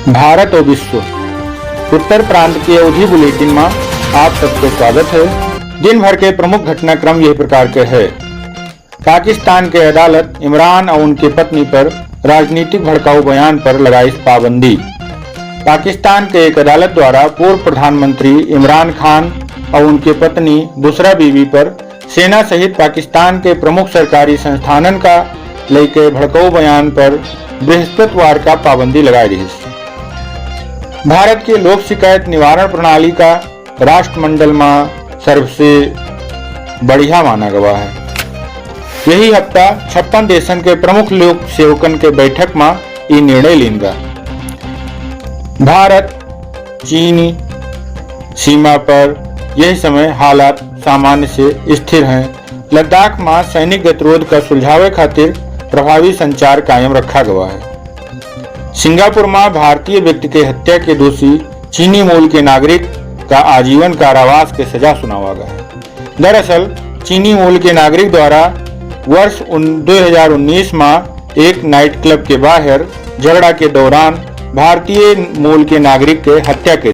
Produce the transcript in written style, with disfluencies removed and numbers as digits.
भारत और विश्व उत्तर प्रांत के अवधि बुलेटिन में आप सबको स्वागत है। दिन भर के प्रमुख घटनाक्रम यह प्रकार के है। पाकिस्तान के अदालत इमरान और उनकी पत्नी पर राजनीतिक भड़काऊ बयान पर लगाई पाबंदी। पाकिस्तान के एक अदालत द्वारा पूर्व प्रधानमंत्री इमरान खान और उनकी पत्नी बुशरा बीवी पर सेना सहित पाकिस्तान के प्रमुख सरकारी संस्थानन का लेके भड़काऊ बयान पर बृहस्पतिवार का पाबंदी लगाई रही। भारत के लोक शिकायत निवारण प्रणाली का राष्ट्रमंडल में सबसे बढ़िया माना गया है। यही हफ्ता 56 देशन के प्रमुख लोक सेवकन के बैठक में ये निर्णय लेंगे। भारत चीनी सीमा पर यह समय हालात सामान्य से स्थिर हैं। लद्दाख में सैनिक गतिरोध का सुलझावे खातिर प्रभावी संचार कायम रखा गया है। सिंगापुर में भारतीय व्यक्ति के हत्या के दोषी चीनी मूल के नागरिक का आजीवन कारावास की सजा सुनाया गया है। दरअसल चीनी मूल के नागरिक द्वारा वर्ष 2019 में एक नाइट क्लब के बाहर झगड़ा के दौरान भारतीय मूल के नागरिक के हत्या के